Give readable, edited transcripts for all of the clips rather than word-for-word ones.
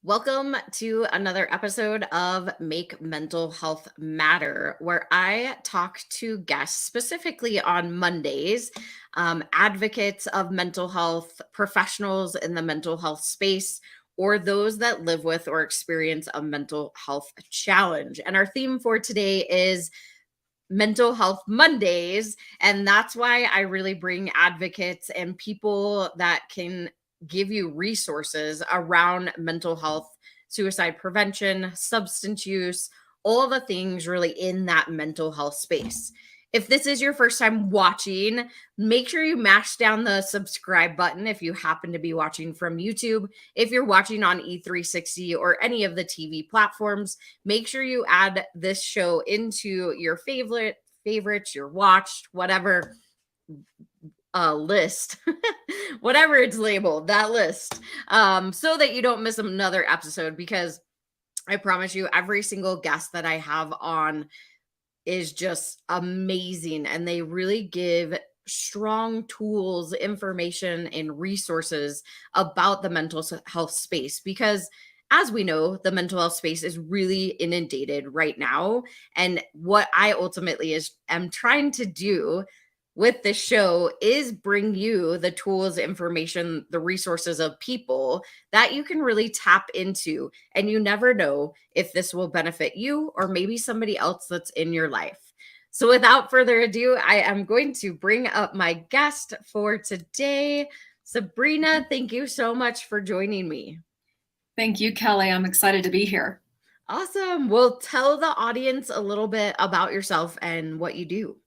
Welcome to another episode of Make Mental Health Matter, where I talk to guests specifically on Mondays, advocates of mental health, professionals in the mental health space, or those that live with or experience a mental health challenge. And our theme for today is Mental Health Mondays. And that's why I really bring advocates and people that can give you resources around mental health, suicide prevention, substance use, all the things really in that mental health space. If this is your first time watching, make sure you mash down the subscribe button if you happen to be watching from YouTube. If you're watching on E360 or any of the TV platforms, make sure you add this show into your favorites, your watched, whatever list, whatever it's labeled, that list, so that you don't miss another episode. Because I promise you, every single guest that I have on is just amazing, and they really give strong tools, information, and resources about the mental health space. Because as we know, the mental health space is really inundated right now. And what I ultimately am trying to do with this show is bring you the tools, information, the resources of people that you can really tap into. And you never know if this will benefit you or maybe somebody else that's in your life. So without further ado, I am going to bring up my guest for today. Sabrina, thank you so much for joining me. Thank you, Kelli. I'm excited to be here. Awesome. Well, tell the audience a little bit about yourself and what you do.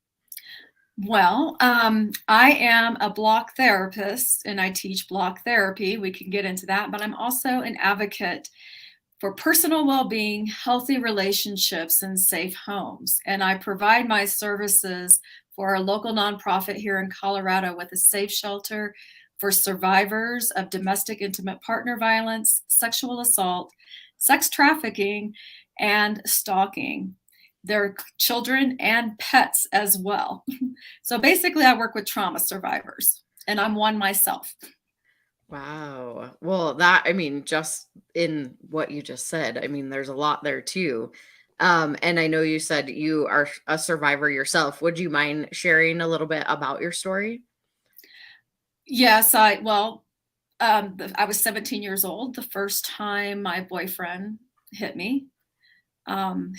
Well, I am a block therapist and I teach block therapy. We can get into that, but I'm also an advocate for personal well-being, healthy relationships, and safe homes. And I provide my services for a local nonprofit here in Colorado with a safe shelter for survivors of domestic intimate partner violence, sexual assault, sex trafficking, and stalking. Their children and pets as well. So basically, I work with trauma survivors, and I'm one myself. Wow. Well, just in what you just said, there's a lot there too. And I know you said you are a survivor yourself. Would you mind sharing a little bit about your story? Yes, I was 17 years old the first time my boyfriend hit me.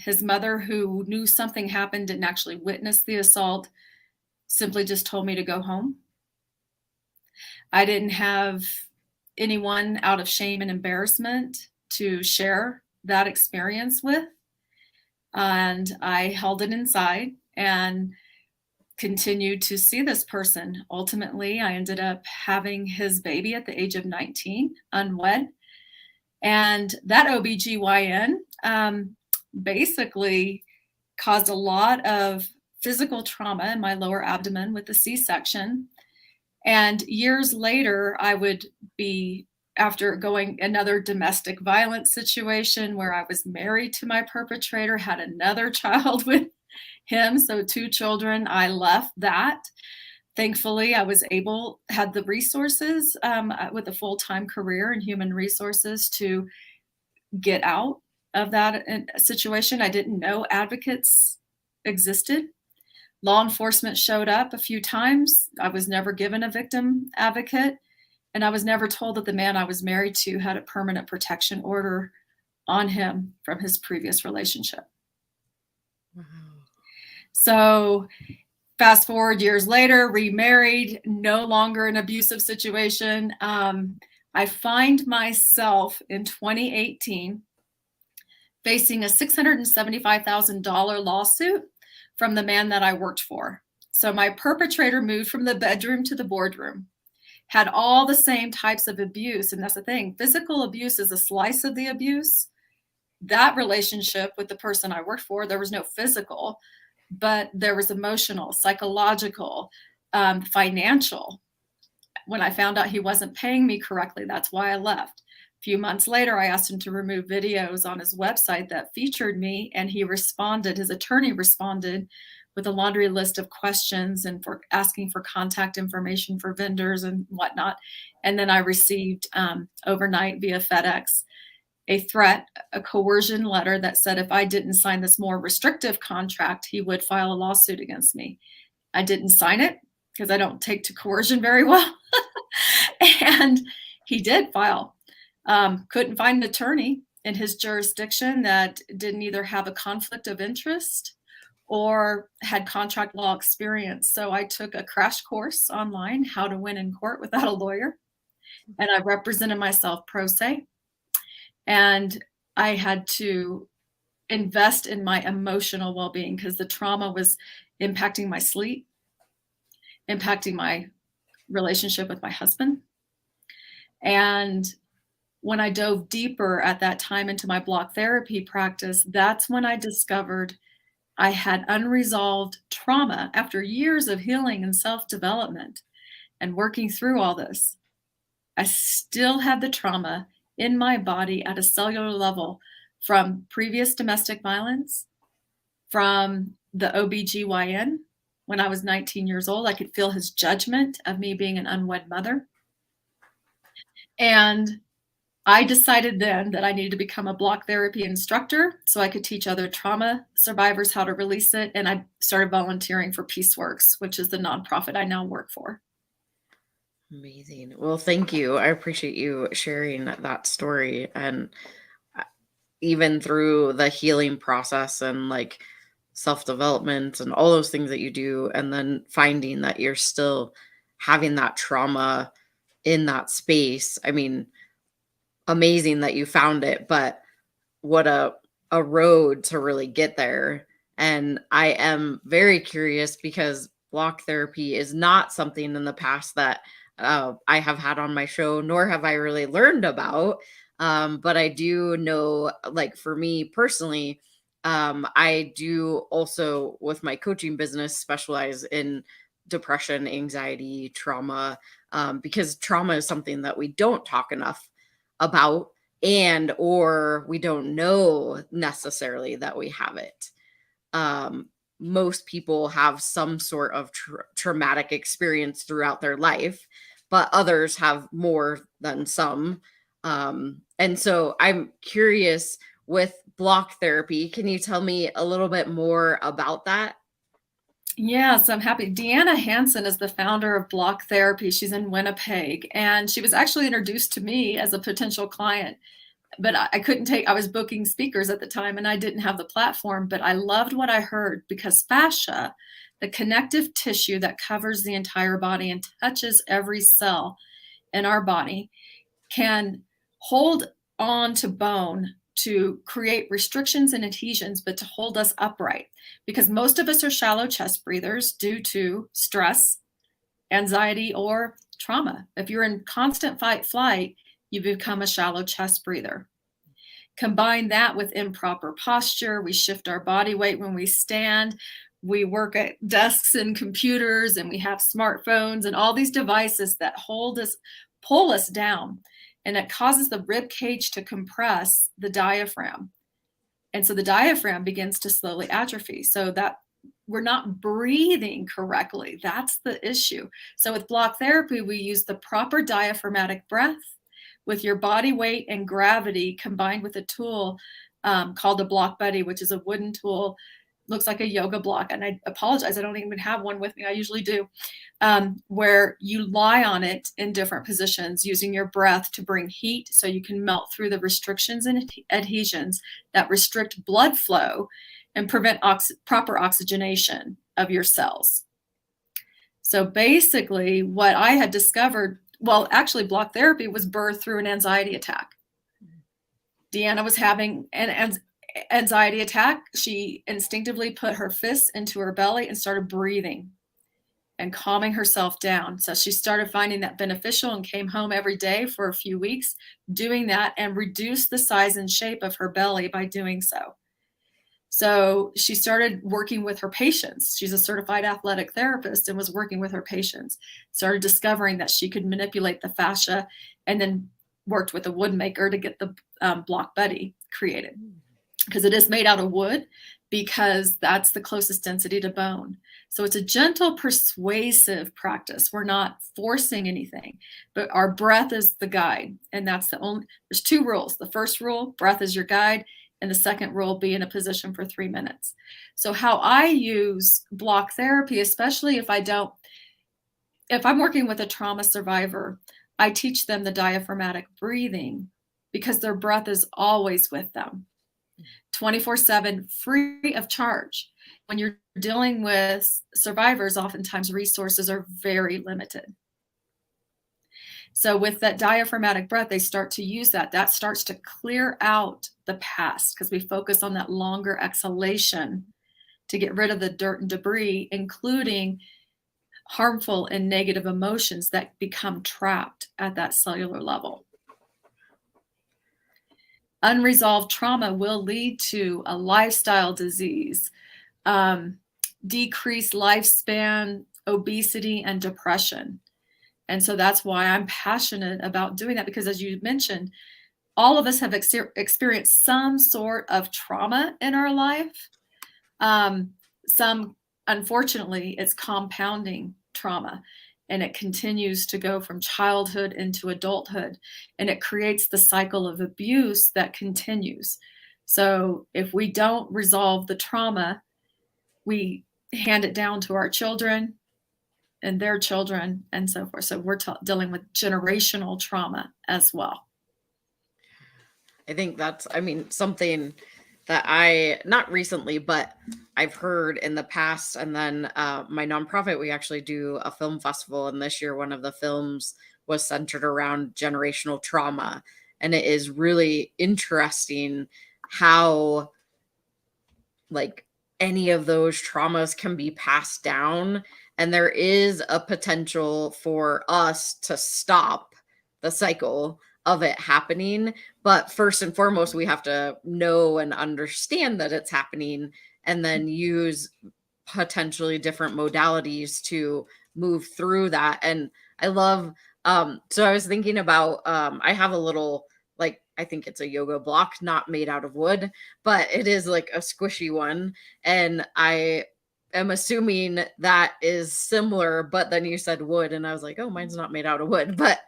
His mother, who knew something happened, didn't actually witness the assault, simply just told me to go home. I didn't have anyone out of shame and embarrassment to share that experience with. And I held it inside and continued to see this person. Ultimately, I ended up having his baby at the age of 19, unwed. And that OBGYN basically caused a lot of physical trauma in my lower abdomen with the C-section. And years later, I would be, after going another domestic violence situation where I was married to my perpetrator, had another child with him, so 2 children, I left that. Thankfully, I had the resources with a full-time career in human resources to get out of that situation. I didn't know advocates existed. Law enforcement showed up a few times. I was never given a victim advocate, and I was never told that the man I was married to had a permanent protection order on him from his previous relationship. Wow. So fast forward years later, remarried, no longer an abusive situation. I find myself in 2018 facing a $675,000 lawsuit from the man that I worked for. So my perpetrator moved from the bedroom to the boardroom, had all the same types of abuse. And that's the thing, physical abuse is a slice of the abuse. That relationship with the person I worked for, there was no physical, but there was emotional, psychological, financial. When I found out he wasn't paying me correctly, that's why I left. A few months later, I asked him to remove videos on his website that featured me, and he responded, his attorney responded with a laundry list of questions and for asking for contact information for vendors and whatnot. And then I received overnight via FedEx a threat, a coercion letter that said if I didn't sign this more restrictive contract, he would file a lawsuit against me. I didn't sign it because I don't take to coercion very well. And he did file. Couldn't find an attorney in his jurisdiction that didn't either have a conflict of interest or had contract law experience. So I took a crash course online, how to win in court without a lawyer. And I represented myself pro se. And I had to invest in my emotional well-being because the trauma was impacting my sleep, impacting my relationship with my husband. And when I dove deeper at that time into my block therapy practice, that's when I discovered I had unresolved trauma after years of healing and self-development and working through all this. I still had the trauma in my body at a cellular level from previous domestic violence, from the OBGYN. When I was 19 years old, I could feel his judgment of me being an unwed mother. And I decided then that I needed to become a block therapy instructor so I could teach other trauma survivors how to release it. And I started volunteering for PeaceWorks, which is the nonprofit I now work for. Amazing. Well, thank you. I appreciate you sharing that story. And even through the healing process and like self-development and all those things that you do, and then finding that you're still having that trauma in that space. I mean, amazing that you found it, but what a road to really get there. And I am very curious because block therapy is not something in the past that I have had on my show, nor have I really learned about. But I do know, like for me personally, I do also with my coaching business specialize in depression, anxiety, trauma, because trauma is something that we don't talk enough about, and or we don't know necessarily that we have it. Most people have some sort of traumatic experience throughout their life, but others have more than some. And so I'm curious with block therapy, can you tell me a little bit more about that? Yes, I'm happy. Deanna Hansen is the founder of Block Therapy. She's in Winnipeg, and she was actually introduced to me as a potential client. But I couldn't take, I was booking speakers at the time and I didn't have the platform, but I loved what I heard because fascia, the connective tissue that covers the entire body and touches every cell in our body, can hold on to bone to create restrictions and adhesions, but to hold us upright. Because most of us are shallow chest breathers due to stress, anxiety, or trauma. If you're in constant fight flight, you become a shallow chest breather. Combine that with improper posture. We shift our body weight when we stand. We work at desks and computers, and we have smartphones and all these devices that hold us, pull us down. And it causes the rib cage to compress the diaphragm. And so the diaphragm begins to slowly atrophy. So that we're not breathing correctly. That's the issue. So with block therapy, we use the proper diaphragmatic breath with your body weight and gravity combined with a tool called a block buddy, which is a wooden tool, looks like a yoga block. And I apologize, I don't even have one with me. I usually do, where you lie on it in different positions using your breath to bring heat so you can melt through the restrictions and adhesions that restrict blood flow and prevent proper oxygenation of your cells. So basically what I had discovered, well, actually block therapy was birthed through an anxiety attack. Deanna was having an anxiety attack. She instinctively put her fists into her belly and started breathing and calming herself down. So she started finding that beneficial and came home every day for a few weeks doing that and reduced the size and shape of her belly by doing so. So she started working with her patients. She's a certified athletic therapist and was working with her patients, started discovering that she could manipulate the fascia, and then worked with a wood maker to get the block buddy created. because it is made out of wood, because that's the closest density to bone. So it's a gentle, persuasive practice. We're not forcing anything, but our breath is the guide. And that's there's 2 rules. The first rule, breath is your guide. And the second rule, be in a position for 3 minutes. So how I use block therapy, especially if I'm working with a trauma survivor, I teach them the diaphragmatic breathing because their breath is always with them, 24/7, free of charge. When you're dealing with survivors, oftentimes resources are very limited. So with that diaphragmatic breath, they start to use that. That starts to clear out the past because we focus on that longer exhalation to get rid of the dirt and debris, including harmful and negative emotions that become trapped at that cellular level. Unresolved trauma will lead to a lifestyle disease, decreased lifespan, obesity, and depression. And so that's why I'm passionate about doing that, because as you mentioned, all of us have experienced some sort of trauma in our life. Some, unfortunately, it's compounding trauma, and it continues to go from childhood into adulthood, and it creates the cycle of abuse that continues. So if we don't resolve the trauma, we hand it down to our children and their children and so forth. So we're dealing with generational trauma as well. I think that's, something that not recently, but I've heard in the past. And then my nonprofit, we actually do a film festival. And this year, one of the films was centered around generational trauma. And it is really interesting how, like, any of those traumas can be passed down. And there is a potential for us to stop the cycle of it happening. But first and foremost, we have to know and understand that it's happening, and then use potentially different modalities to move through that. And I love, so I was thinking about, I have a little, like, I think it's a yoga block, not made out of wood, but it is like a squishy one. And I am assuming that is similar, but then you said wood, and I was like, oh, mine's not made out of wood. But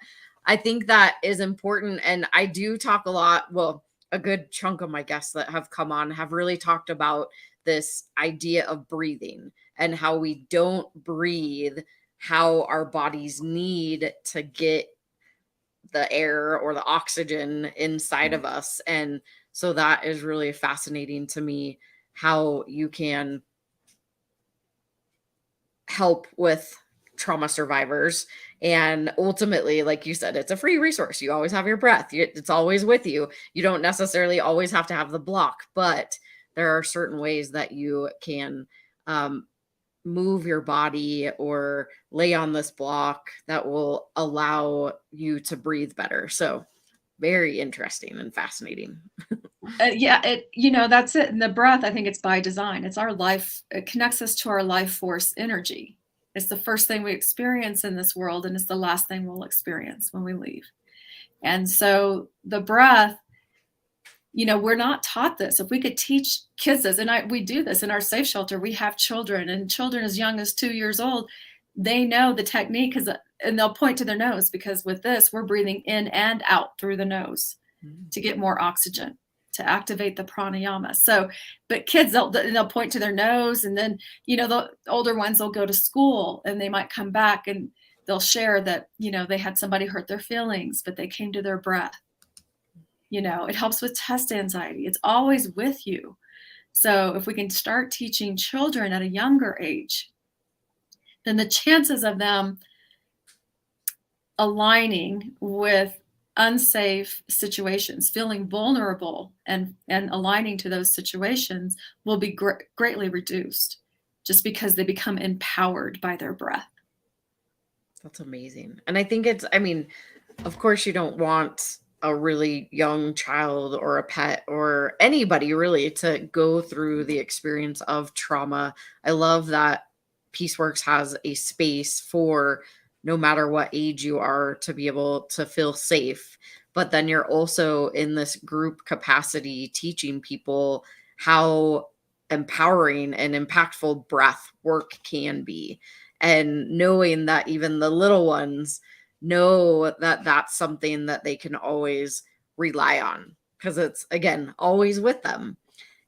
I think that is important. And I do talk a lot. Well, a good chunk of my guests that have come on have really talked about this idea of breathing and how we don't breathe, how our bodies need to get the air or the oxygen inside of us. And so that is really fascinating to me, how you can help with trauma survivors. And ultimately, like you said, it's a free resource. You always have your breath. It's always with you. You don't necessarily always have to have the block, but there are certain ways that you can move your body or lay on this block that will allow you to breathe better. So very interesting and fascinating. That's it. And the breath, I think it's by design. It's our life. It connects us to our life force energy. It's the first thing we experience in this world, and it's the last thing we'll experience when we leave. And so the breath, we're not taught this. If we could teach kids this, and we do this in our safe shelter, we have children, and children as young as 2 years old, they know the technique, and they'll point to their nose, because with this, we're breathing in and out through the nose to get more oxygen, to activate the pranayama. So, but kids, they'll point to their nose, and then, the older ones, they'll go to school and they might come back and they'll share that, they had somebody hurt their feelings, but they came to their breath. It helps with test anxiety. It's always with you. So if we can start teaching children at a younger age, then the chances of them aligning with unsafe situations, feeling vulnerable and aligning to those situations will be greatly reduced, just because they become empowered by their breath. That's amazing. And I think of course you don't want a really young child or a pet or anybody really to go through the experience of trauma. I love that PeaceWorks has a space for no matter what age you are, to be able to feel safe. But then you're also in this group capacity teaching people how empowering and impactful breath work can be. And knowing that even the little ones know that that's something that they can always rely on, because it's, again, always with them.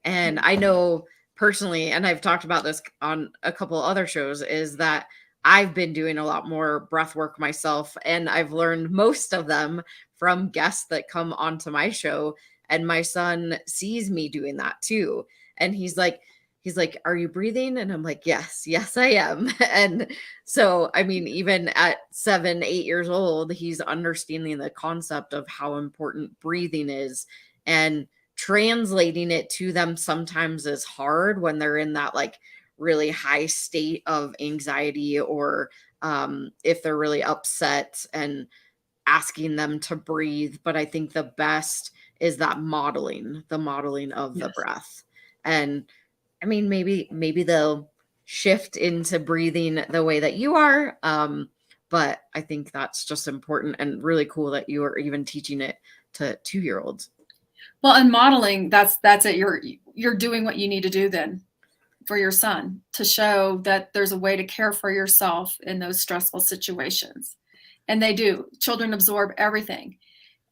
And I know personally, and I've talked about this on a couple other shows, is that I've been doing a lot more breath work myself, and I've learned most of them from guests that come onto my show. And my son sees me doing that too. And he's like, "Are you breathing?" And I'm like, "Yes, yes, I am." And so, I mean, even at 7, 8 years old, he's understanding the concept of how important breathing is. And translating it to them sometimes is hard when they're in that like really high state of anxiety, or if they're really upset, and asking them to breathe. But I think the best is that the modeling of the Yes. breath. And I mean, maybe they'll shift into breathing the way that you are. But I think that's just important and really cool that you are even teaching it to 2-year-olds. Well, and modeling, that's it. You're doing what you need to do then for your son, to show that there's a way to care for yourself in those stressful situations. And they do. Children absorb everything.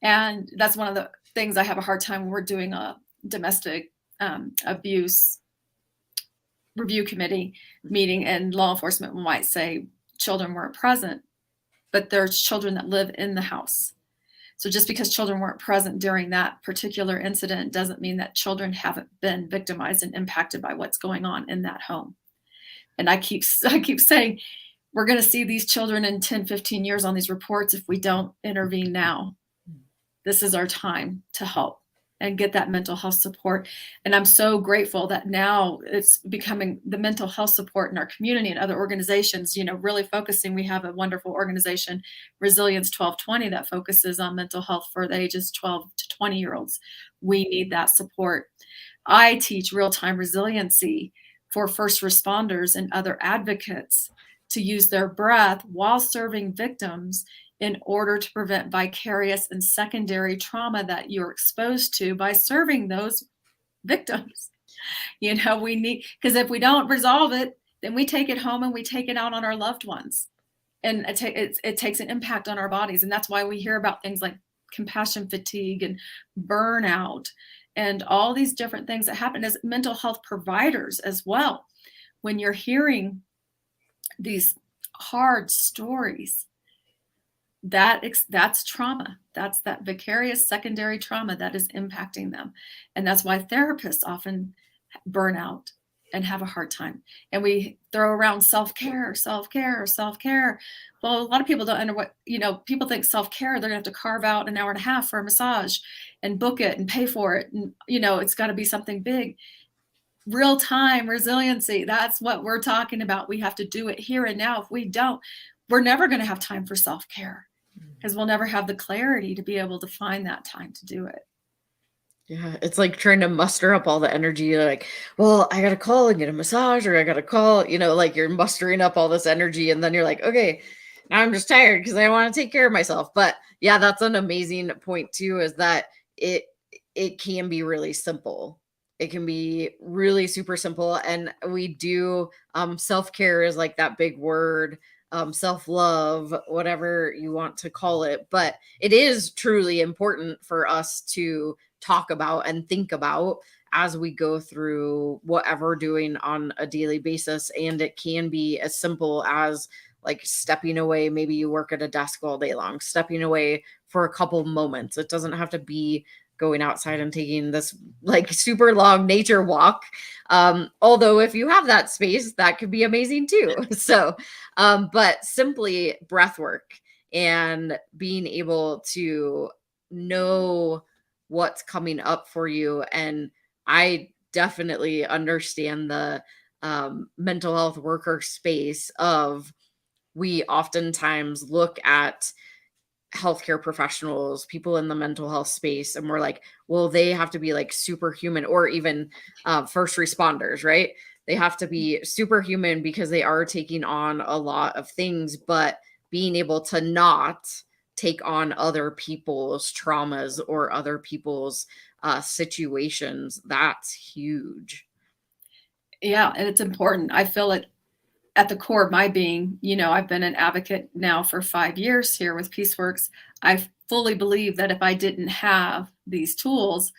And that's one of the things I have a hard time when we're doing a domestic abuse review committee meeting, and law enforcement might say children weren't present, but there's children that live in the house. So just because children weren't present during that particular incident doesn't mean that children haven't been victimized and impacted by what's going on in that home. And I keep saying, we're going to see these children in 10, 15 years on these reports if we don't intervene now. This is our time to help and get that mental health support. And I'm so grateful that now it's becoming the mental health support in our community and other organizations, really focusing. We have a wonderful organization, Resilience 1220, that focuses on mental health for the ages 12 to 20-year-olds. We need that support. I teach real-time resiliency for first responders and other advocates to use their breath while serving victims in order to prevent vicarious and secondary trauma that you're exposed to by serving those victims. We need, because if we don't resolve it, then we take it home and we take it out on our loved ones. And it takes an impact on our bodies. And that's why we hear about things like compassion fatigue and burnout and all these different things that happen as mental health providers as well. When you're hearing these hard stories, that's trauma. That's that vicarious secondary trauma that is impacting them. And that's why therapists often burn out and have a hard time. And we throw around self-care. Well, a lot of people don't know people think self-care, they're gonna have to carve out an hour and a half for a massage and book it and pay for it. And it's gotta be something big. Real-time resiliency, that's what we're talking about. We have to do it here and now. If we don't, we're never gonna have time for self-care, because we'll never have the clarity to be able to find that time to do it. Yeah, it's like trying to muster up all the energy. You're like, well, I got to call and get a massage, or I got to call, like you're mustering up all this energy. And then you're like, okay, now I'm just tired because I want to take care of myself. But yeah, that's an amazing point too, is that it can be really simple. It can be really super simple. And we do, self-care is like that big word, self-love, whatever you want to call it. But it is truly important for us to talk about and think about as we go through whatever we're doing on a daily basis. And it can be as simple as like stepping away. Maybe you work at a desk all day long, stepping away for a couple moments. It doesn't have to be going outside and taking this like super long nature walk. Although if you have that space, that could be amazing too. So, but simply breath work and being able to know what's coming up for you. And I definitely understand the mental health worker space of, we oftentimes look at healthcare professionals, people in the mental health space, and we're like, well, they have to be like superhuman, or even first responders, right? They have to be superhuman because they are taking on a lot of things. But being able to not take on other people's traumas or other people's situations, that's huge. Yeah, and it's important. I feel it at the core of my being. I've been an advocate now for 5 years here with PeaceWorks. I fully believe that if I didn't have these tools,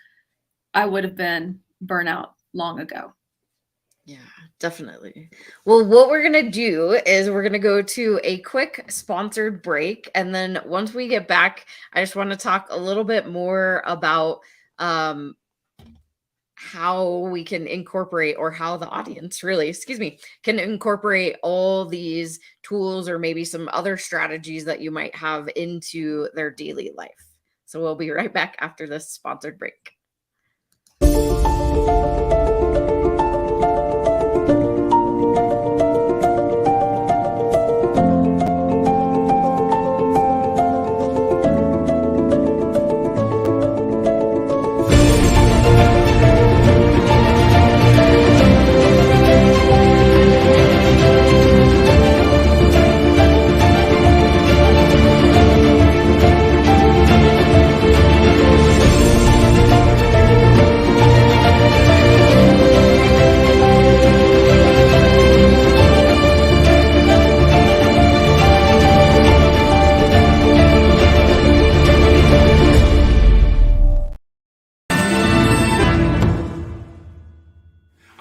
I would have been burnout long ago. Yeah, definitely. Well, what we're going to do is we're going to go to a quick sponsored break. And then once we get back, I just want to talk a little bit more about um, how we can incorporate, or how the audience really, excuse me, can incorporate all these tools or maybe some other strategies that you might have into their daily life. So we'll be right back after this sponsored break.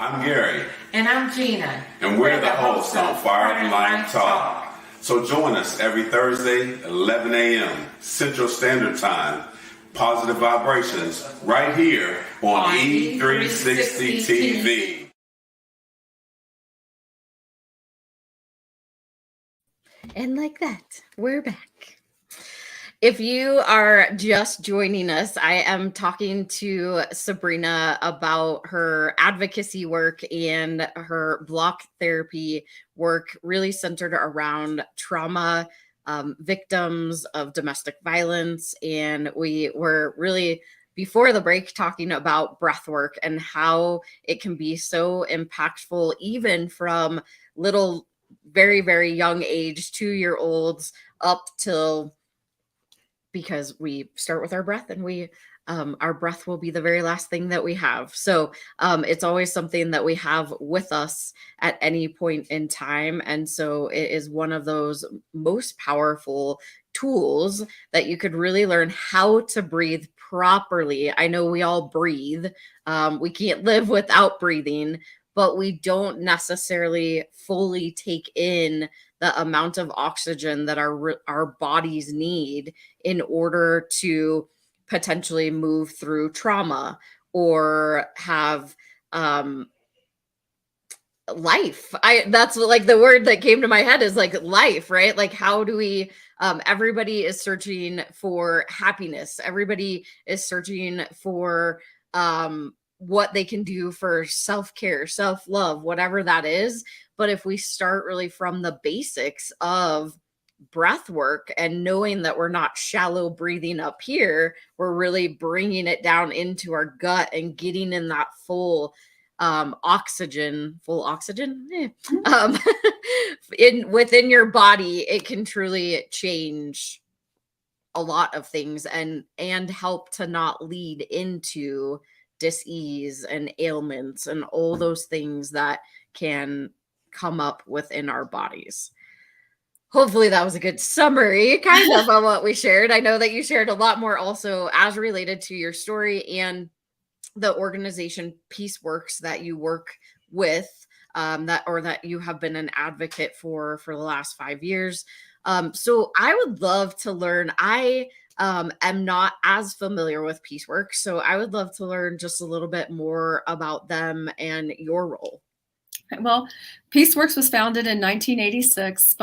I'm Gary. And I'm Gina. And we're the hosts on Fire and Light Talk. So join us every Thursday, 11 a.m. Central Standard Time. Positive vibrations right here on E360 TV. And like that, we're back. If you are just joining us, I am talking to Sabrina about her advocacy work and her block therapy work, really centered around trauma, victims of domestic violence. And we were really, before the break, talking about breath work and how it can be so impactful, even from little, very, very young age, 2-year-olds up till, because we start with our breath, and we our breath will be the very last thing that we have. So it's always something that we have with us at any point in time. And so it is one of those most powerful tools that you could really learn how to breathe properly. I know we all breathe. We can't live without breathing, but we don't necessarily fully take in the amount of oxygen that our bodies need in order to potentially move through trauma or have life. That's like the word that came to my head is like life, right? Like, how do we everybody is searching for happiness. Everybody is searching for what they can do for self-care, self-love, whatever that is. But if we start really from the basics of breath work and knowing that we're not shallow breathing up here, we're really bringing it down into our gut and getting in that full oxygen, in within your body, it can truly change a lot of things and help to not lead into dis-ease and ailments and all those things that can come up within our bodies. Hopefully that was a good summary kind of on what we shared. I know that you shared a lot more also as related to your story and the organization PeaceWorks that you work with, that you have been an advocate for the last 5 years. So I would love to learn. I am not as familiar with PeaceWorks, so I would love to learn just a little bit more about them and your role. Well, PeaceWorks was founded in 1986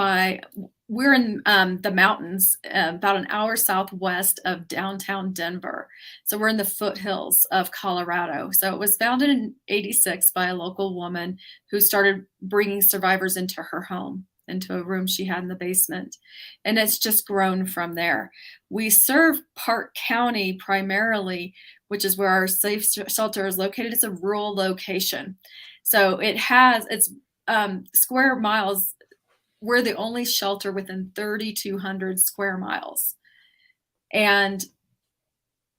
we're in the mountains, about an hour southwest of downtown Denver. So we're in the foothills of Colorado. So it was founded in 86 by a local woman who started bringing survivors into her home, into a room she had in the basement. And it's just grown from there. We serve Park County primarily, which is where our safe shelter is located. It's a rural location. So it's square miles we're the only shelter within 3,200 square miles. And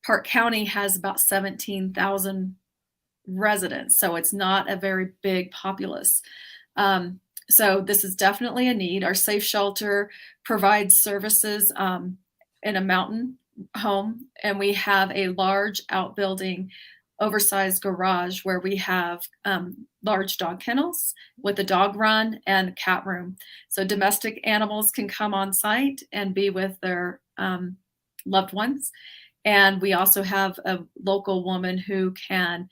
Park County has about 17,000 residents, so it's not a very big populace. So this is definitely a need. Our safe shelter provides services in a mountain home, and we have a large outbuilding, oversized garage where we have large dog kennels with a dog run and cat room. So domestic animals can come on site and be with their loved ones. And we also have a local woman who can,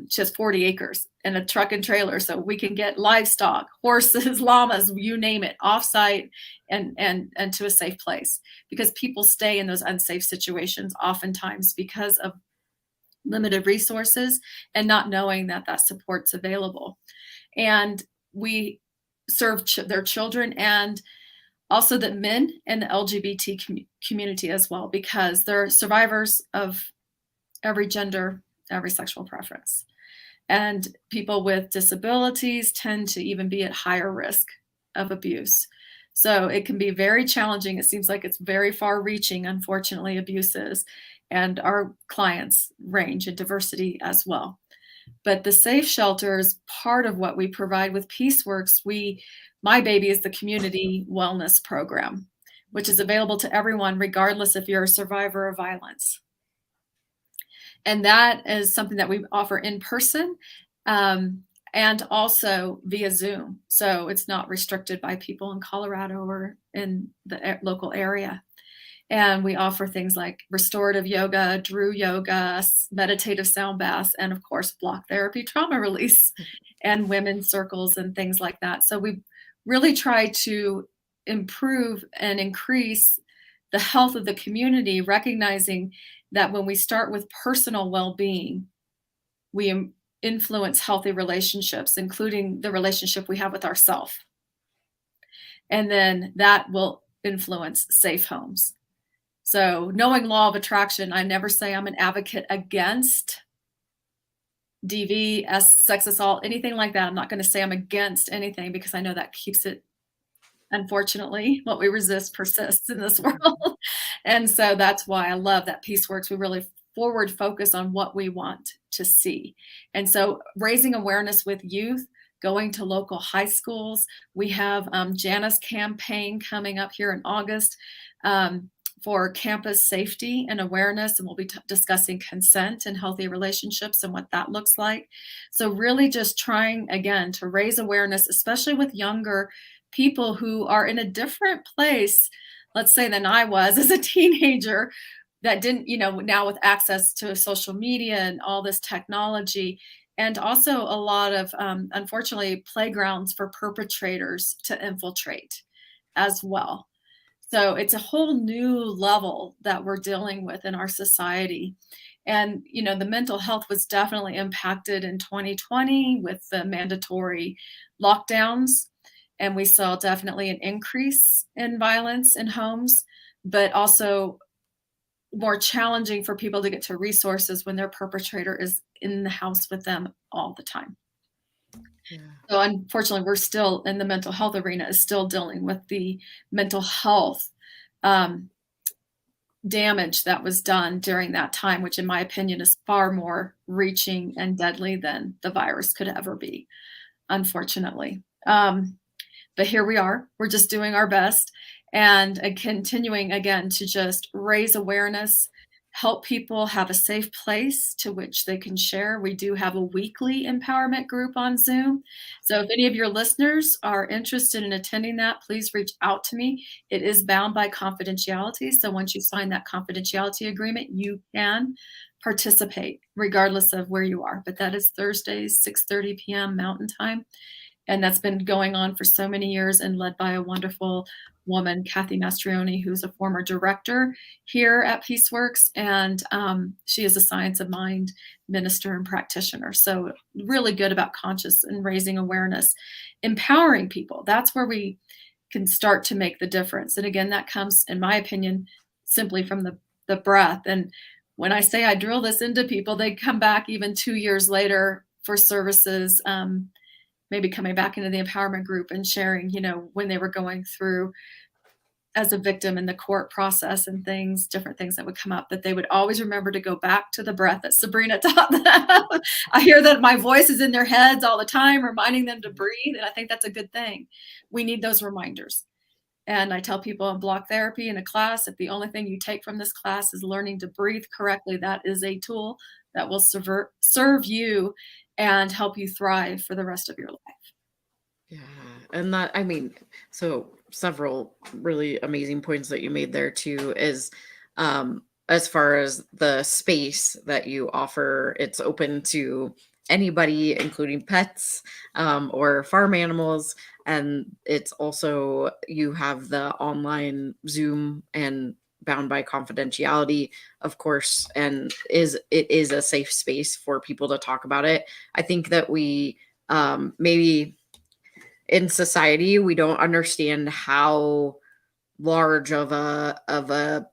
she has 40 acres and a truck and trailer. So we can get livestock, horses, llamas, you name it, offsite and to a safe place, because people stay in those unsafe situations oftentimes because of limited resources and not knowing that that support's available. And we serve their children and also the men and the LGBT community as well, because they're survivors of every gender, every sexual preference. And people with disabilities tend to even be at higher risk of abuse. So it can be very challenging. It seems like it's very far reaching, unfortunately, abuse is. And our clients range in diversity as well. But the safe shelter is part of what we provide with PeaceWorks. My baby is the community wellness program, which is available to everyone, regardless if you're a survivor of violence. And that is something that we offer in person and also via Zoom. So it's not restricted by people in Colorado or in the local area. And we offer things like restorative yoga, Drew yoga, meditative sound baths, and of course, block therapy, trauma release, and women's circles and things like that. So we really try to improve and increase the health of the community, recognizing that when we start with personal well-being, we influence healthy relationships, including the relationship we have with ourselves. And then that will influence safe homes. So knowing law of attraction, I never say I'm an advocate against DV, sex assault, anything like that. I'm not going to say I'm against anything, because I know that keeps it, unfortunately, what we resist persists in this world. And so that's why I love that PeaceWorks. We really forward focus on what we want to see. And so raising awareness with youth, going to local high schools. We have Jana's campaign coming up here in August for campus safety and awareness, and we'll be discussing consent and healthy relationships and what that looks like. So really just trying, again, to raise awareness, especially with younger people who are in a different place, let's say, than I was as a teenager, that didn't, now with access to social media and all this technology, and also a lot of, unfortunately, playgrounds for perpetrators to infiltrate as well. So it's a whole new level that we're dealing with in our society. And, the mental health was definitely impacted in 2020 with the mandatory lockdowns. And we saw definitely an increase in violence in homes, but also more challenging for people to get to resources when their perpetrator is in the house with them all the time. Yeah. So unfortunately, we're still in the mental health arena, is still dealing with the mental health damage that was done during that time, which in my opinion is far more reaching and deadly than the virus could ever be, unfortunately. But here we are, we're just doing our best and continuing again to just raise awareness, help people have a safe place to which they can share. We do have a weekly empowerment group on Zoom. So if any of your listeners are interested in attending that, please reach out to me. It is bound by confidentiality. So once you sign that confidentiality agreement, you can participate regardless of where you are. But that is Thursdays, 6:30 p.m. Mountain Time. And that's been going on for so many years and led by a wonderful woman, Kathy Mastrioni, who's a former director here at PeaceWorks. And she is a science of mind minister and practitioner. So really good about conscious and raising awareness, empowering people. That's where we can start to make the difference. And again, that comes, in my opinion, simply from the breath. And when I say I drill this into people, they come back even 2 years later for services maybe coming back into the empowerment group and sharing, when they were going through as a victim in the court process and things, different things that would come up, that they would always remember to go back to the breath that Sabrina taught them. I hear that my voice is in their heads all the time, reminding them to breathe. And I think that's a good thing. We need those reminders. And I tell people in block therapy in a class, if the only thing you take from this class is learning to breathe correctly, that is a tool that will serve you and help you thrive for the rest of your life. Yeah. And that, I mean, so several really amazing points that you made there too is, as far as the space that you offer, it's open to anybody, including pets, or farm animals. And it's also, you have the online Zoom and bound by confidentiality, of course, and it is a safe space for people to talk about it. I think that we, maybe in society, we don't understand how large of a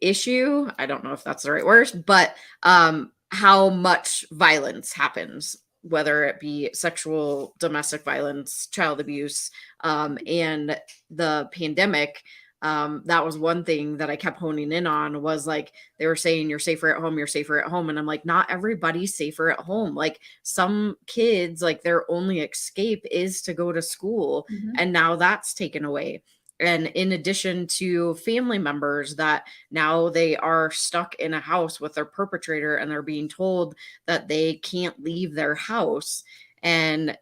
issue, I don't know if that's the right word, but how much violence happens, whether it be sexual, domestic violence, child abuse, and the pandemic. That was one thing that I kept honing in on, was like, they were saying, you're safer at home, you're safer at home. And I'm like, not everybody's safer at home. Like, some kids, like, their only escape is to go to school. Mhm. And now that's taken away. And in addition to family members that now they are stuck in a house with their perpetrator and they're being told that they can't leave their house. And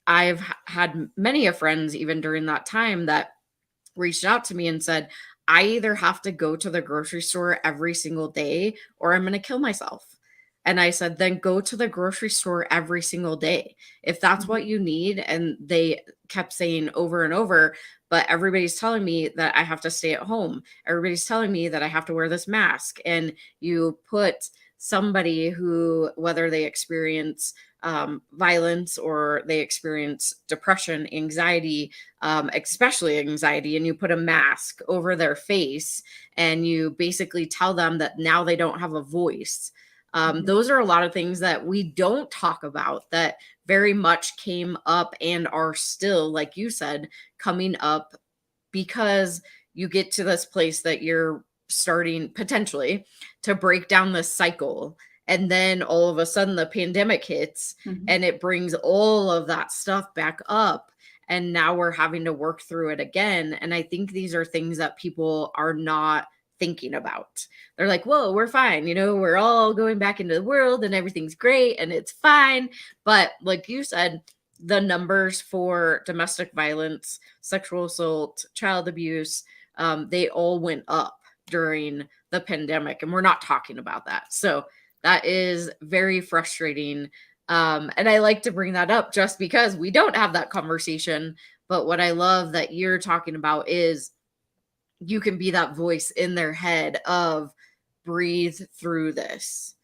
I've had many of friends, even during that time, that reached out to me and said, I either have to go to the grocery store every single day or I'm going to kill myself. And I said, then go to the grocery store every single day if that's what you need. And they kept saying over and over, but everybody's telling me that I have to stay at home. Everybody's telling me that I have to wear this mask. And you put somebody who, whether they experience violence or they experience depression, anxiety, especially anxiety, and you put a mask over their face and you basically tell them that now they don't have a voice. Those are a lot of things that we don't talk about that very much came up and are still, like you said, coming up, because you get to this place that you're starting potentially to break down this cycle. And then all of a sudden the pandemic hits and it brings all of that stuff back up. And now we're having to work through it again. And I think these are things that people are not thinking about. They're like, whoa, we're fine. We're all going back into the world and everything's great and it's fine. But like you said, the numbers for domestic violence, sexual assault, child abuse, they all went up during the pandemic. And we're not talking about that. So that is very frustrating. And I like to bring that up just because we don't have that conversation. But what I love that you're talking about is you can be that voice in their head of breathe through this.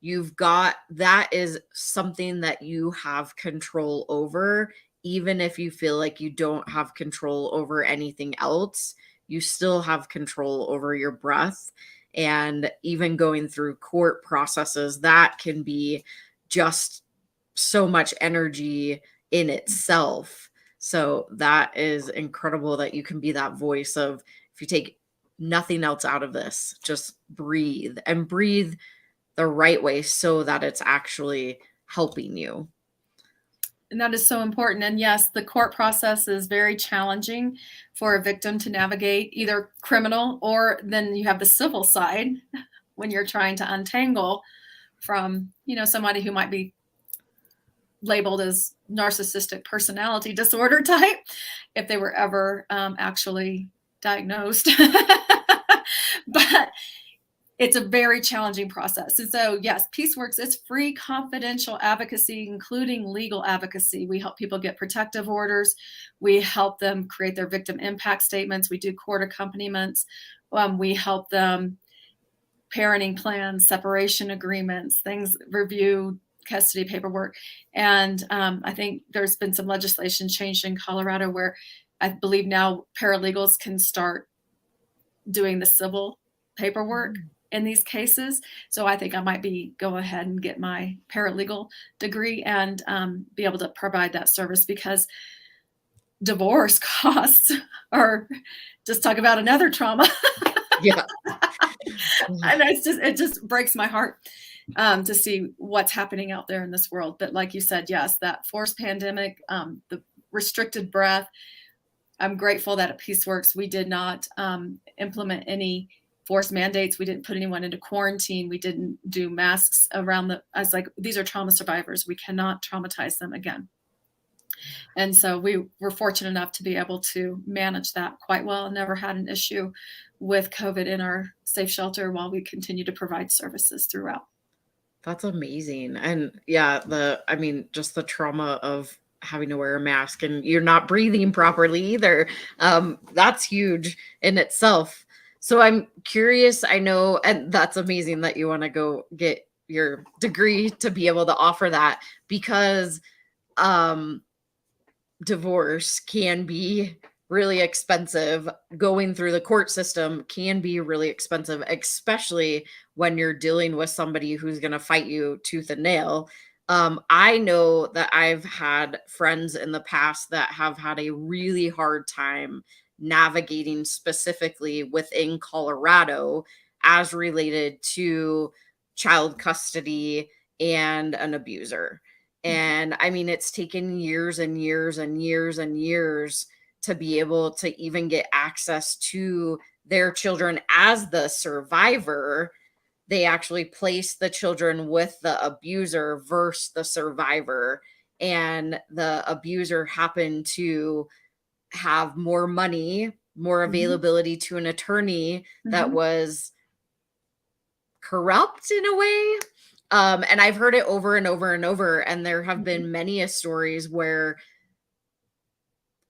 That is something that you have control over. Even if you feel like you don't have control over anything else, you still have control over your breath. And even going through court processes, that can be just so much energy in itself. So that is incredible that you can be that voice of, if you take nothing else out of this, just breathe and breathe the right way so that it's actually helping you. And that is so important. And yes, the court process is very challenging for a victim to navigate, either criminal or then you have the civil side when you're trying to untangle from, somebody who might be labeled as narcissistic personality disorder type, if they were ever actually diagnosed. But it's a very challenging process. And so, yes, PeaceWorks is free confidential advocacy, including legal advocacy. We help people get protective orders. We help them create their victim impact statements. We do court accompaniments. We help them parenting plans, separation agreements, things, review custody paperwork. And I think there's been some legislation changed in Colorado where I believe now paralegals can start doing the civil paperwork in these cases. So I think I might go ahead and get my paralegal degree and be able to provide that service, because divorce costs are, just talk about another trauma. Yeah. And it just breaks my heart to see what's happening out there in this world. But like you said, yes, that forced pandemic, the restricted breath. I'm grateful that at PeaceWorks, we did not implement any forced mandates. We didn't put anyone into quarantine. We didn't do masks around I was like, these are trauma survivors. We cannot traumatize them again. And so we were fortunate enough to be able to manage that quite well. Never had an issue with COVID in our safe shelter while we continue to provide services throughout. That's amazing. And yeah, just the trauma of having to wear a mask and you're not breathing properly either. That's huge in itself. So I'm curious, I know, and that's amazing that you want to go get your degree to be able to offer that, because divorce can be really expensive. Going through the court system can be really expensive, especially when you're dealing with somebody who's going to fight you tooth and nail. I know that I've had friends in the past that have had a really hard time navigating, specifically within Colorado, as related to child custody and an abuser. And I mean, it's taken years and years and years and years to be able to even get access to their children. As the survivor, they actually place the children with the abuser versus the survivor. And the abuser happened to have more money, more availability to an attorney that was corrupt in a way. And I've heard it over and over and over. And there have been many stories where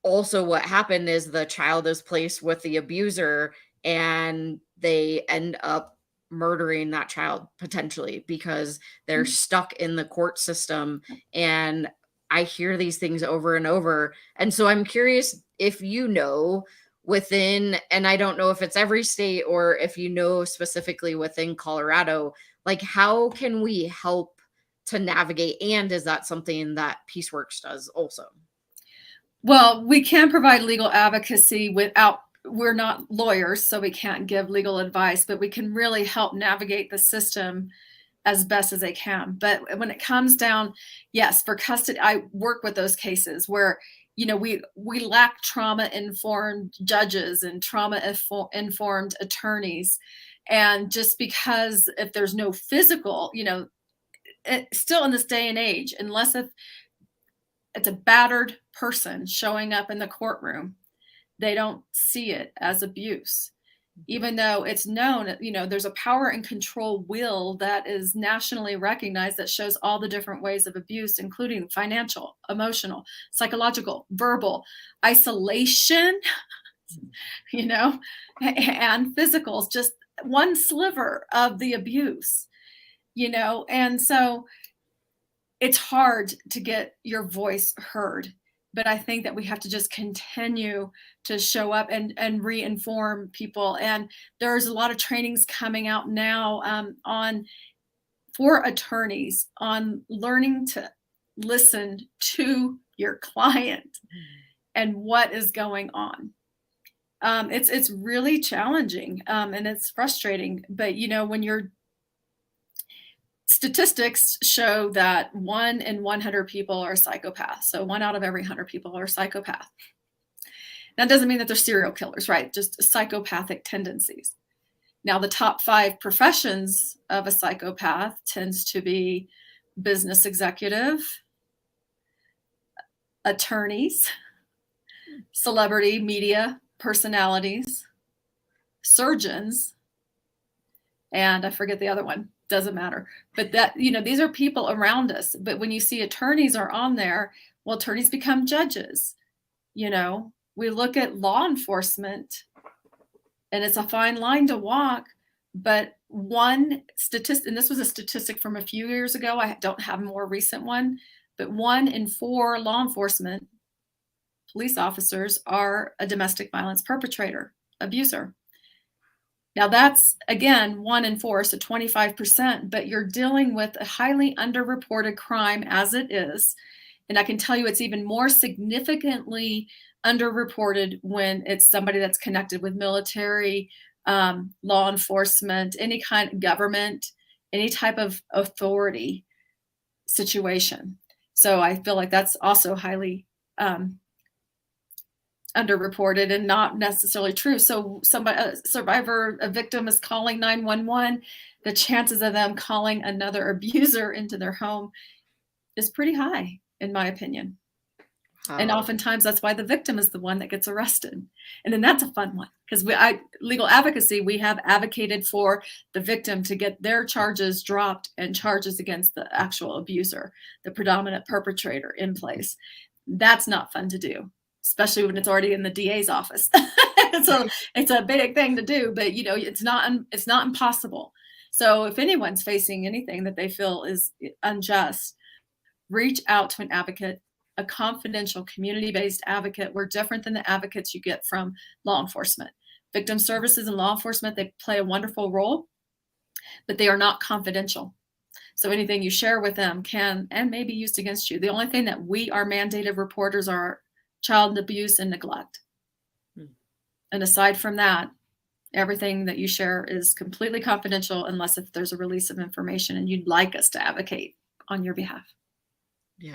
also what happened is the child is placed with the abuser and they end up murdering that child potentially because they're stuck in the court system. And I hear these things over and over. And so I'm curious if you know within, and I don't know if it's every state or if you know specifically within Colorado, like how can we help to navigate? And is that something that PeaceWorks does also? Well, we can provide legal advocacy we're not lawyers, so we can't give legal advice, but we can really help navigate the system as best as they can. But when it comes down, yes, for custody, I work with those cases where, we lack trauma-informed judges and trauma-informed attorneys. And just because if there's no physical, still in this day and age, unless if it's a battered person showing up in the courtroom, they don't see it as abuse, even though it's known, there's a power and control will that is nationally recognized that shows all the different ways of abuse, including financial, emotional, psychological, verbal, isolation, and physical, just one sliver of the abuse, and so it's hard to get your voice heard. But I think that we have to just continue to show up and re-inform people. And there's a lot of trainings coming out now for attorneys on learning to listen to your client and what is going on. It's really challenging and it's frustrating. But when statistics show that 1 in 100 people are psychopaths. So 1 out of every 100 people are psychopaths. That doesn't mean that they're serial killers, right? Just psychopathic tendencies. Now, the top 5 professions of a psychopath tends to be business executive, attorneys, celebrity media personalities, surgeons, and I forget the other one. Doesn't matter. But that, these are people around us. But when you see attorneys are on there, well, attorneys become judges. We look at law enforcement and it's a fine line to walk. But one statistic, and this was a statistic from a few years ago, I don't have a more recent one, but 1 in 4 law enforcement police officers are a domestic violence perpetrator, abuser. Now that's, again, 1 in 4, so 25%, but you're dealing with a highly underreported crime as it is. And I can tell you it's even more significantly underreported when it's somebody that's connected with military, law enforcement, any kind of government, any type of authority situation. So I feel like that's also highly underreported and not necessarily true. So somebody, a survivor, a victim is calling 911, the chances of them calling another abuser into their home is pretty high, in my opinion. And oftentimes that's why the victim is the one that gets arrested. And then that's a fun one, because legal advocacy, we have advocated for the victim to get their charges dropped and charges against the actual abuser, the predominant perpetrator, in place. That's not fun to do, especially when it's already in the DA's office. So it's a big thing to do, but it's not impossible. So if anyone's facing anything that they feel is unjust, reach out to an advocate, a confidential community-based advocate. We're different than the advocates you get from law enforcement. Victim services and law enforcement, they play a wonderful role, but they are not confidential. So anything you share with them can and may be used against you. The only thing that we are mandated reporters are child abuse and neglect. And aside from that, everything that you share is completely confidential unless if there's a release of information and you'd like us to advocate on your behalf. Yeah,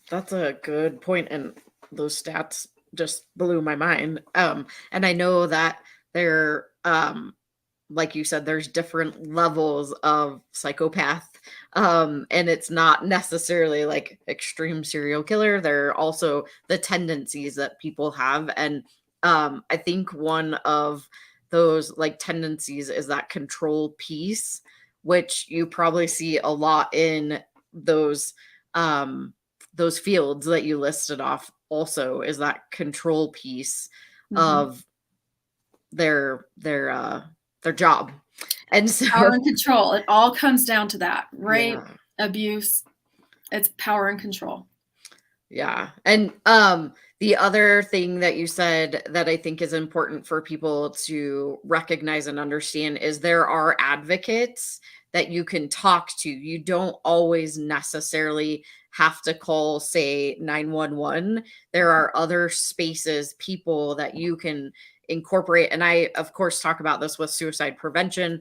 that's a good point, and those stats just blew my mind. And I know that there, like you said, there's different levels of psychopath, and it's not necessarily like extreme serial killer. There are also the tendencies that people have, and I think one of those like tendencies is that control piece, which you probably see a lot in those fields that you listed off. Also is that control piece of their job. And so power and control, it all comes down to that. Rape, abuse, it's power and control. Yeah. And the other thing that you said that I think is important for people to recognize and understand is there are advocates that you can talk to. You don't always necessarily have to call, say, 911. There are other spaces, people that you can incorporate. And I, of course, talk about this with suicide prevention.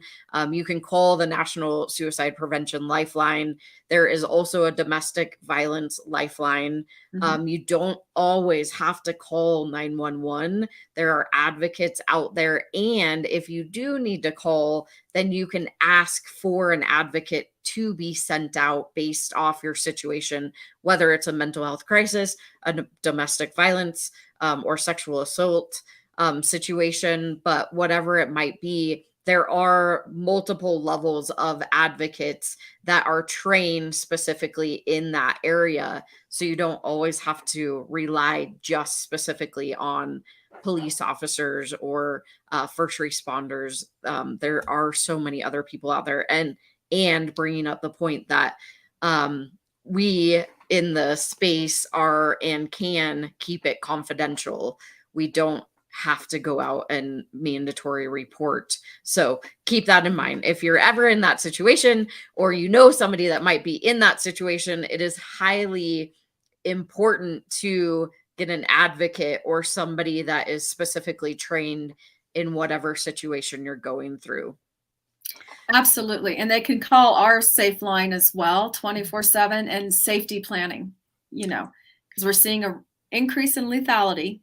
You can call the National Suicide Prevention Lifeline. There is also a domestic violence lifeline. You don't always have to call 911. There are advocates out there. And if you do need to call, then you can ask for an advocate to be sent out based off your situation, whether it's a mental health crisis, a domestic violence, or sexual assault situation. But whatever it might be, there are multiple levels of advocates that are trained specifically in that area. So you don't always have to rely just specifically on police officers or first responders. There are so many other people out there. And bringing up the point that we in the space are and can keep it confidential. We don't have to go out and mandatory report. So keep that in mind. If you're ever in that situation, or you know somebody that might be in that situation, it is highly important to get an advocate or somebody that is specifically trained in whatever situation you're going through. Absolutely. And they can call our safe line as well, 24/7, and safety planning, because we're seeing an increase in lethality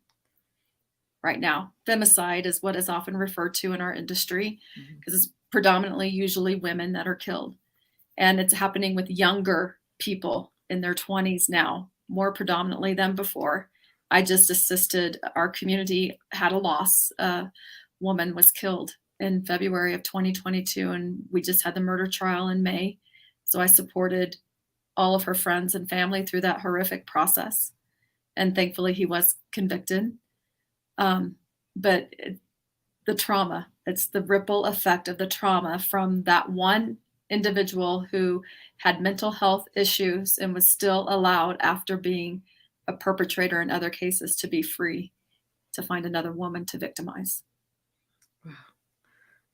right now. Femicide is what is often referred to in our industry, because it's predominantly usually women that are killed. And it's happening with younger people in their 20s now, more predominantly than before. I just assisted, our community had a loss. A woman was killed in February of 2022, and we just had the murder trial in May. So I supported all of her friends and family through that horrific process. And thankfully he was convicted. But the trauma, it's the ripple effect of the trauma from that one individual who had mental health issues and was still allowed, after being a perpetrator in other cases, to be free, to find another woman to victimize. Wow.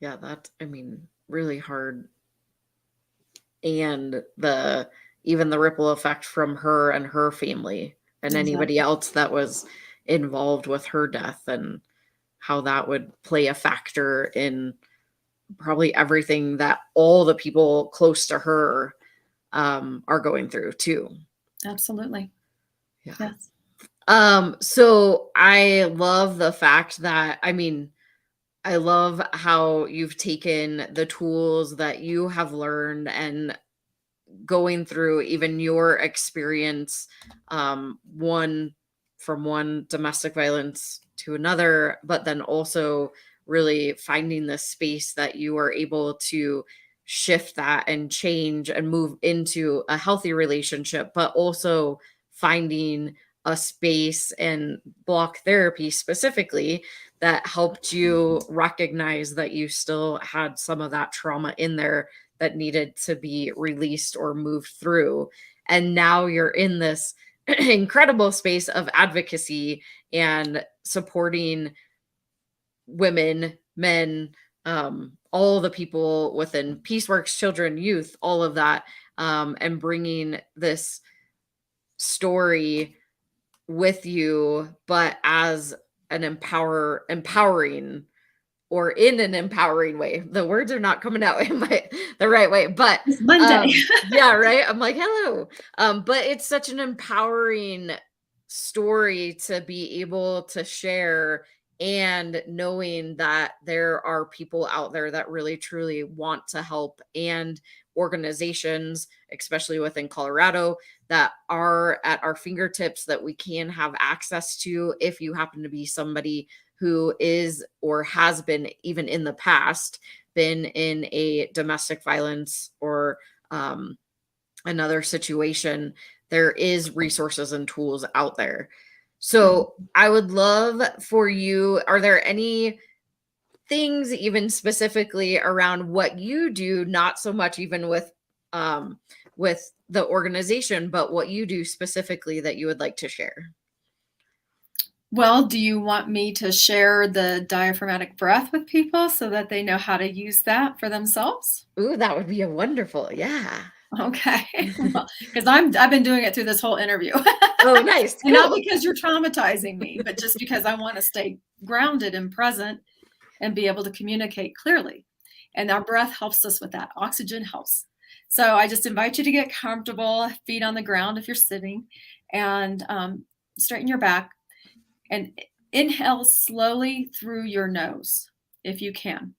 Yeah, that, I mean, really hard. And even the ripple effect from her and her family and anybody Exactly. else that was involved with her death, and how that would play a factor in probably everything that all the people close to her are going through too. Absolutely. Yeah. Yes. So I love the fact that, I mean, I love how you've taken the tools that you have learned and going through even your experience, one from one domestic violence to another, but then also really finding the space that you are able to shift that and change and move into a healthy relationship, but also finding a space and block therapy specifically that helped you recognize that you still had some of that trauma in there that needed to be released or moved through. And now you're in this incredible space of advocacy and supporting women, men, all the people within PeaceWorks, children, youth, all of that, and bringing this story with you, but as an empowering, or in an empowering way. The words are not coming out in the right way, but It's Monday. yeah, right. I'm like, hello. But it's such an empowering story to be able to share, and knowing that there are people out there that really truly want to help, and organizations, especially within Colorado, that are at our fingertips that we can have access to if you happen to be somebody who is or has been, even in the past, been in a domestic violence or another situation. There is resources and tools out there. So I would love for you, are there any things even specifically around what you do, not so much even with the organization, but what you do specifically that you would like to share? Well, do you want me to share the diaphragmatic breath with people so that they know how to use that for themselves? Ooh, that would be a wonderful. Yeah. Okay. Well, because I've been doing it through this whole interview. Oh, nice. And not Cool. because you're traumatizing me, but just because I want to stay grounded and present and be able to communicate clearly. And our breath helps us with that. Oxygen helps. So I just invite you to get comfortable, feet on the ground if you're sitting, and straighten your back, and inhale slowly through your nose if you can.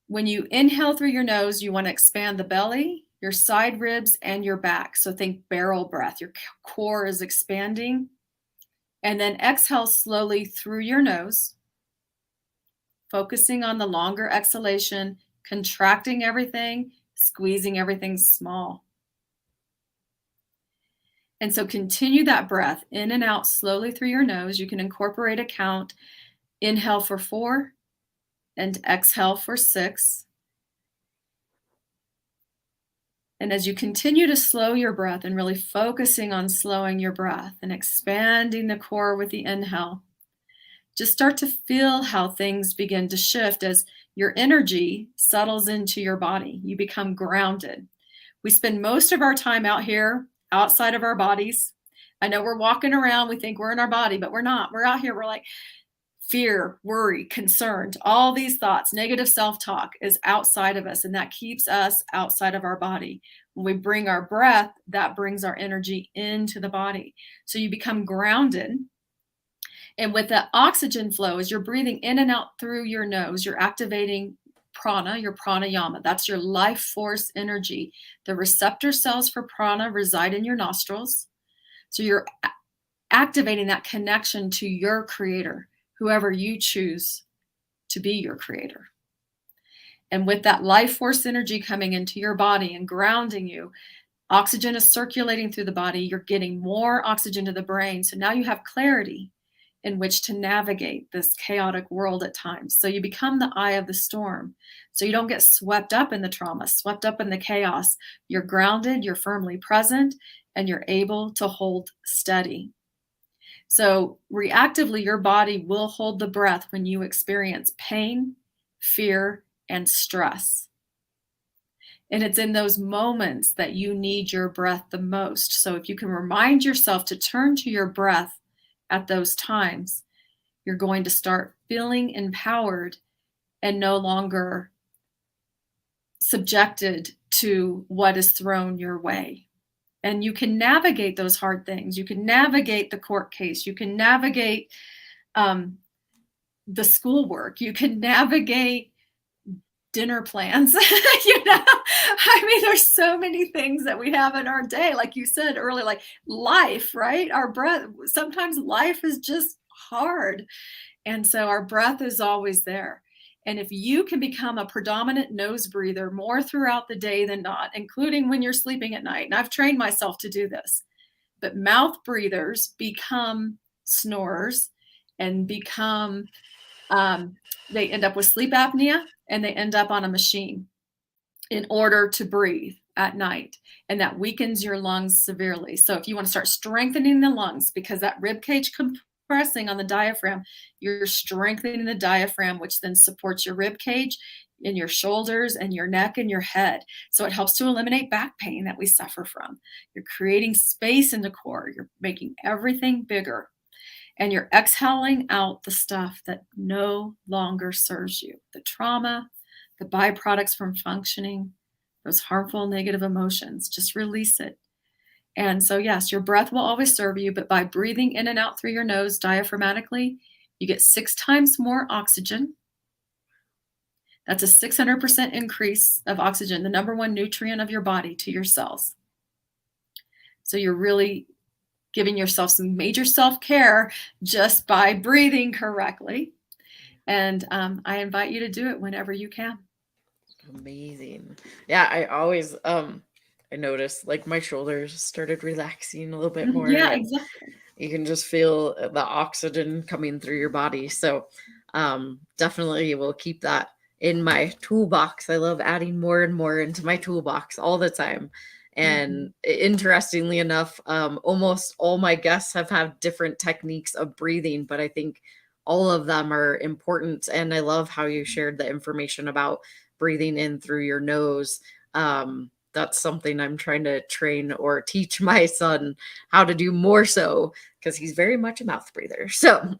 When you inhale through your nose, you want to expand the belly, your side ribs, and your back. So think barrel breath. Your core is expanding. And then exhale slowly through your nose, focusing on the longer exhalation, contracting everything, squeezing everything small. And so continue that breath in and out slowly through your nose. You can incorporate a count. Inhale for 4 and exhale for 6. And as you continue to slow your breath and really focusing on slowing your breath and expanding the core with the inhale, just start to feel how things begin to shift as your energy settles into your body. You become grounded. We spend most of our time out here, outside of our bodies. I know we're walking around, we think we're in our body, but we're not. We're out here, we're like fear, worry, concerned, all these thoughts, negative self-talk is outside of us, and that keeps us outside of our body. When we bring our breath, that brings our energy into the body. So you become grounded. And with the oxygen flow, as you're breathing in and out through your nose, you're activating prana, your pranayama. That's your life force energy. The receptor cells for prana reside in your nostrils. So you're activating that connection to your creator, whoever you choose to be your creator. And with that life force energy coming into your body and grounding you, oxygen is circulating through the body. You're getting more oxygen to the brain. So now you have clarity in which to navigate this chaotic world at times. So you become the eye of the storm. So you don't get swept up in the trauma, swept up in the chaos. You're grounded, you're firmly present, and you're able to hold steady. So reactively, your body will hold the breath when you experience pain, fear, and stress. And it's in those moments that you need your breath the most. So if you can remind yourself to turn to your breath at those times, you're going to start feeling empowered and no longer subjected to what is thrown your way. And you can navigate those hard things. You can navigate the court case. You can navigate the schoolwork. You can navigate dinner plans. I mean, there's so many things that we have in our day, like you said earlier, like life, right? Our breath, sometimes life is just hard. And so our breath is always there. And if you can become a predominant nose breather more throughout the day than not, including when you're sleeping at night, and I've trained myself to do this, but mouth breathers become snorers and become, they end up with sleep apnea, and they end up on a machine in order to breathe at night. And that weakens your lungs severely. So if you want to start strengthening the lungs, because that rib cage compressing on the diaphragm, you're strengthening the diaphragm, which then supports your rib cage in your shoulders and your neck and your head. So it helps to eliminate back pain that we suffer from. You're creating space in the core. You're making everything bigger. And you're exhaling out the stuff that no longer serves you. The trauma, the byproducts from functioning, those harmful negative emotions. Just release it. And so, yes, your breath will always serve you, but by breathing in and out through your nose diaphragmatically, you get 6 times more oxygen. That's a 600% increase of oxygen, the number one nutrient of your body, to your cells. So you're really giving yourself some major self-care just by breathing correctly. And I invite you to do it whenever you can. Amazing. Yeah, I always I noticed like my shoulders started relaxing a little bit more. Yeah, exactly. You can just feel the oxygen coming through your body. So definitely will keep that in my toolbox. I love adding more and more into my toolbox all the time. And interestingly enough, almost all my guests have had different techniques of breathing, but I think all of them are important. And I love how you shared the information about breathing in through your nose. That's something I'm trying to train or teach my son how to do more so, because he's very much a mouth breather. So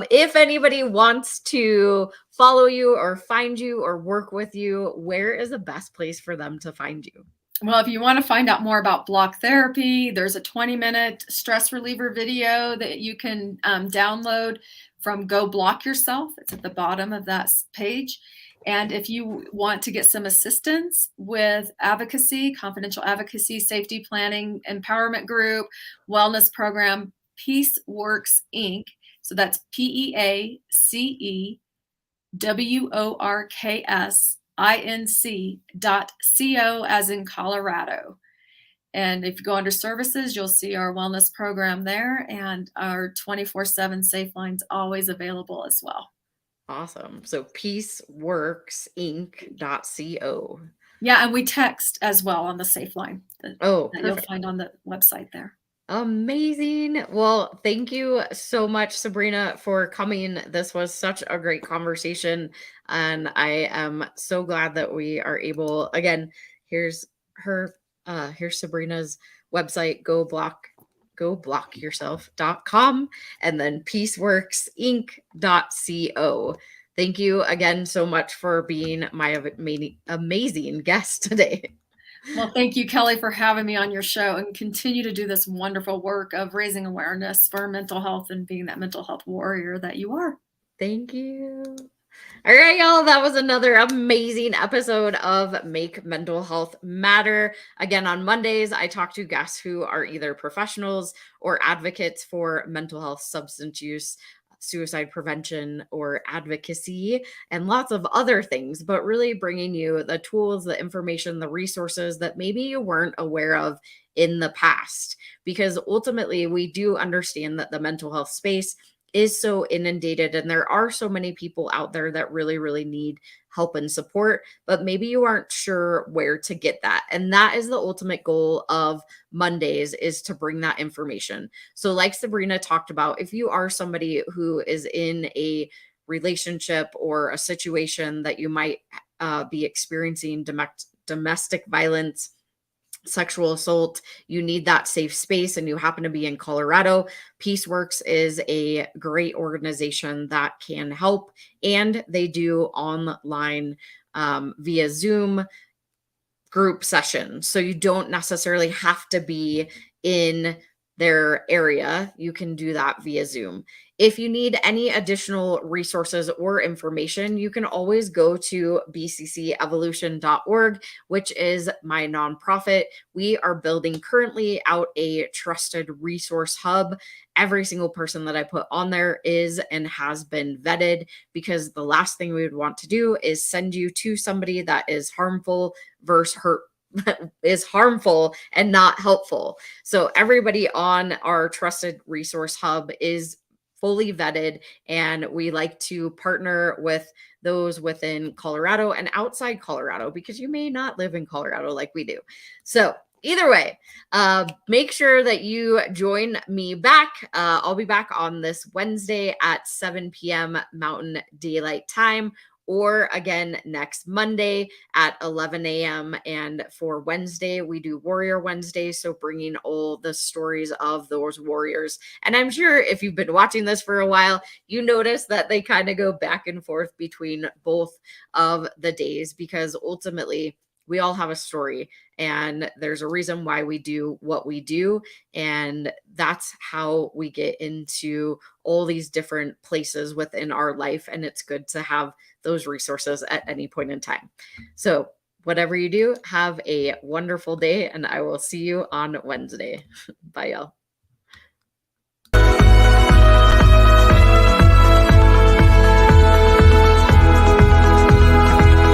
if anybody wants to follow you or find you or work with you, where is the best place for them to find you? Well, if you want to find out more about block therapy, there's a 20-minute stress reliever video that you can download from Go Block Yourself. It's at the bottom of that page. And if you want to get some assistance with advocacy, confidential advocacy, safety planning, empowerment group, wellness program, PeaceWorks Inc. So that's PeaceWorksinc.co as in Colorado. And if you go under services, you'll see our wellness program there, and our 24/7 safe line's always available as well. Awesome. So PeaceWorksinc.co. Yeah, and we text as well on the safe line that you'll find on the website there. Amazing. Well, thank you so much, Sabrina, for coming. This was such a great conversation, and I am so glad that we are able, again, here's Sabrina's website, goblockyourself.com, and then peaceworksinc.co. Thank you again so much for being my amazing guest today. Well, thank you, Kelli, for having me on your show, and continue to do this wonderful work of raising awareness for mental health and being that mental health warrior that you are. Thank you. All right, y'all. That was another amazing episode of Make Mental Health Matter. Again, on Mondays, I talk to guests who are either professionals or advocates for mental health, substance use, suicide prevention, or advocacy, and lots of other things, but really bringing you the tools, the information, the resources that maybe you weren't aware of in the past. Because ultimately, we do understand that the mental health space is so inundated, and there are so many people out there that really, really need help and support, but maybe you aren't sure where to get that. And that is the ultimate goal of Mondays, is to bring that information. So like Sabrina talked about, if you are somebody who is in a relationship or a situation that you might be experiencing, domestic violence, sexual assault, you need that safe space, and you happen to be in Colorado, PeaceWorks is a great organization that can help. And they do online via Zoom group sessions. So you don't necessarily have to be in their area. You can do that via Zoom. If you need any additional resources or information, you can always go to bccevolution.org, which is my nonprofit. We are building currently out a trusted resource hub. Every single person that I put on there is and has been vetted, because the last thing we would want to do is send you to somebody that is harmful versus is harmful and not helpful. So everybody on our trusted resource hub is fully vetted, and we like to partner with those within Colorado and outside Colorado, because you may not live in Colorado like we do. So either way, make sure that you join me back. I'll be back on this Wednesday at 7 p.m. Mountain Daylight Time, or again next Monday at 11 a.m. And for Wednesday, we do Warrior Wednesday. So bringing all the stories of those warriors. And I'm sure if you've been watching this for a while, you notice that they kind of go back and forth between both of the days, because ultimately we all have a story, and there's a reason why we do what we do. And that's how we get into all these different places within our life. And it's good to have those resources at any point in time. So whatever you do, have a wonderful day, and I will see you on Wednesday. Bye, y'all.